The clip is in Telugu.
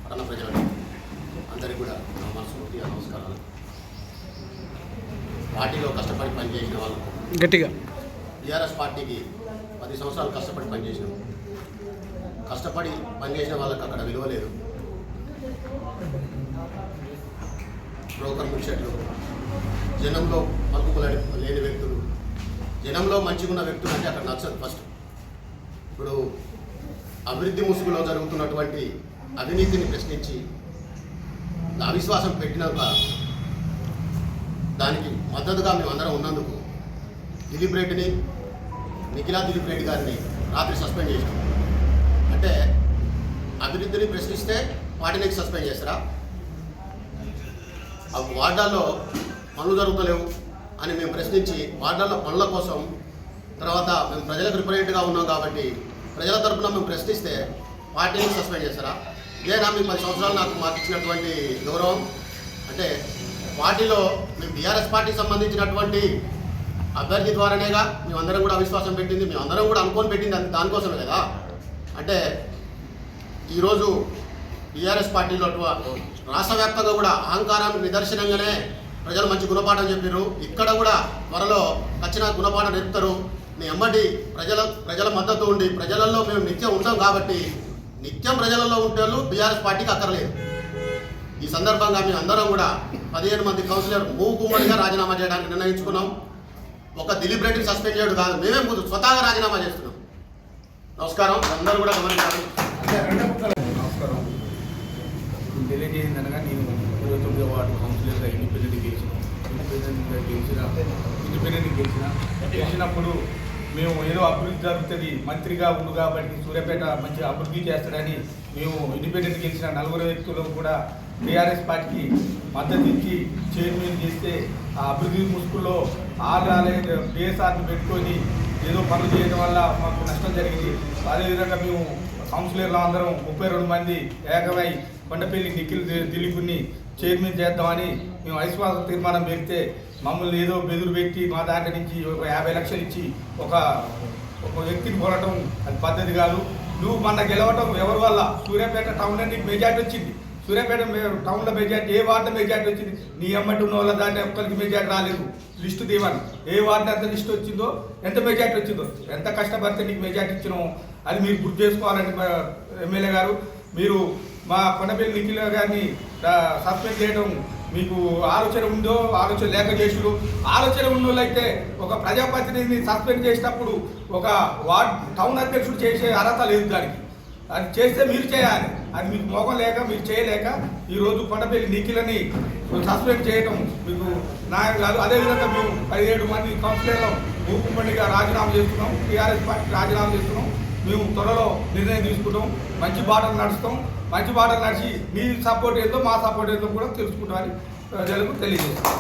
పట్టణ ప్రజలకు అందరికీ కూడా నా మనస్ఫూర్తిగా నమస్కారాలు. పార్టీలో కష్టపడి పనిచేసిన వాళ్ళకు గట్టిగా టీఆర్ఎస్ పార్టీకి 10 సంవత్సరాలు కష్టపడి పనిచేసినాం. కష్టపడి పనిచేసిన వాళ్ళకి అక్కడ విలువ లేదు. బ్రోకర్ ముచ్చట్లు, జనంలో పలుకుబడి లేని వ్యక్తులు, జనంలో మంచిగా ఉన్న వ్యక్తులు అంటే అక్కడ నచ్చదు. ఫస్ట్ ఇప్పుడు అభివృద్ధి ముసుగులో జరుగుతున్నటువంటి అవినీతిని ప్రశ్నించి అవిశ్వాసం పెట్టినాక దానికి మద్దతుగా మేమందరం ఉన్నందుకు దిలీప్ రెడ్డిని, నిఖిలా దిలీప్ రెడ్డి గారిని రాత్రి సస్పెండ్ చేసినాం. అంటే అభివృద్ధిని ప్రశ్నిస్తే పార్టీని సస్పెండ్ చేస్తారా? ఆ వార్డాల్లో పనులు జరుగుతలేవు అని మేము ప్రశ్నించి వార్డాల్లో పనుల కోసం తర్వాత మేము ప్రజలకు రిప్రజెంట్గా ఉన్నాం కాబట్టి ప్రజల తరఫున మేము ప్రశ్నిస్తే పార్టీని సస్పెండ్ చేస్తారా? ఇదేనా మీ 10 సంవత్సరాలు మాకు ఇచ్చినటువంటి గౌరవం? అంటే పార్టీలో మేము టీఆర్ఎస్ పార్టీకి సంబంధించినటువంటి అభ్యర్థి ద్వారానేగా మేమందరం కూడా అవిశ్వాసం పెట్టింది, మేమందరం కూడా అనుకొని పెట్టింది దానికోసమే కదా. అంటే ఈరోజు టీఆర్ఎస్ పార్టీలో రాష్ట్ర వ్యాప్తంగా కూడా అహంకారానికి నిదర్శనంగానే ప్రజలు మంచి గుణపాఠం చెప్పారు. ఇక్కడ కూడా త్వరలో ఖచ్చితంగా గుణపాఠం నేర్పుతారు. మీ అమ్మటి ప్రజల మద్దతు ఉండి ప్రజలలో మేము నిత్యం ఉంటాం కాబట్టి నిత్యం ప్రజలలో ఉంటే టీఆర్ఎస్ పార్టీకి అక్కర్లేదు. ఈ సందర్భంగా మేము అందరం కూడా 15 మంది కౌన్సిలర్ మూకుమ్మడిగా రాజీనామా చేయడానికి నిర్ణయించుకున్నాం. ఒక దిలీప్ రెడ్డిని సస్పెండ్ చేయడం కాదు, మేమే స్వతహాగా రాజీనామా చేస్తున్నాం. నమస్కారం. అందరూ కూడా గమనించాలి. నమస్కారం. తెలియజేసిందనగా నేను 29వ వార్డు కౌన్సిలర్గా ఇండిపెండెంట్గా గెలిచినప్పుడు మేము ఏదో అభివృద్ధి జరుగుతుంది, మంత్రిగా ఉండు కాబట్టి సూర్యాపేట మంచి అభివృద్ధి చేస్తాడని మేము ఇండిపెండెంట్ గెలిచిన 4 వ్యక్తులు కూడా టీఆర్ఎస్ పార్టీకి మద్దతు ఇచ్చి చైర్మన్ చేస్తే ఆ అభివృద్ధి ముసుగులో పిఎస్ఆర్ని పెట్టుకొని ఏదో పనులు చేయడం వల్ల మాకు నష్టం జరిగింది. అదేవిధంగా మేము కౌన్సిలర్లు అందరం 32 మంది ఏకమై కొండపల్లి నిఖిల్ దిలీప్ని చైర్మన్ చేద్దామని మేము అవిశ్వాస తీర్మానం పెడితే మమ్మల్ని ఏదో బెదురు పెట్టి మా దాంట్లో నుంచి ఒక 50 లక్షలు ఇచ్చి ఒక వ్యక్తిని కొనటం అది పద్ధతి కాదు. నువ్వు మొన్న గెలవటం ఎవరి వల్ల? సూర్యాపేట టౌన్లో నీకు మెజార్టీ వచ్చింది. సూర్యాపేట టౌన్లో మెజార్టీ ఏ వార్డు మెజార్టీ వచ్చింది? నీ అమ్మటి ఉన్న వాళ్ళ దాంట్లో ఒక్కరికి మెజార్టీ రాలేదు. లిస్టు తీవాలి, ఏ వార్డు ఎంత లిస్టు వచ్చిందో, ఎంత మెజార్టీ వచ్చిందో, ఎంత కష్టపడితే నీకు మెజార్టీ ఇచ్చినామో అది మీరు గుర్తు చేసుకోవాలండి. ఎమ్మెల్యే గారు, మీరు మా కొండపల్లి నిఖిల్ గారిని సస్పెండ్ చేయడం మీకు ఆలోచన ఉందో ఆలోచన లేక చేసుడు. ఆలోచన ఉన్న వాళ్ళైతే ఒక ప్రజాప్రతినిధిని సస్పెండ్ చేసినప్పుడు ఒక వార్డ్ టౌన్ అధ్యక్షుడు చేసే అర్హత లేదు దానికి. అది చేస్తే మీరు చేయాలి. అది మీకు మోగం లేక మీరు చేయలేక ఈరోజు కొండపల్లి నిఖిలని సస్పెండ్ చేయడం మీకు న్యాయం కాదు. అదేవిధంగా మేము 17 మంది కౌన్సిలర్లు మూకుమ్మడిగా రాజీనామా చేస్తున్నాం. టీఆర్ఎస్ పార్టీ రాజీనామా చేస్తున్నాం. మేము త్వరలో నిర్ణయం తీసుకుంటాం. మంచి బాటలు నడుస్తాం. మంచి బాటలు నడిచి మీ సపోర్ట్ ఏందో మా సపోర్ట్ ఏందో కూడా తెలుసుకుంటామని ప్రజలకు తెలియజేస్తాం.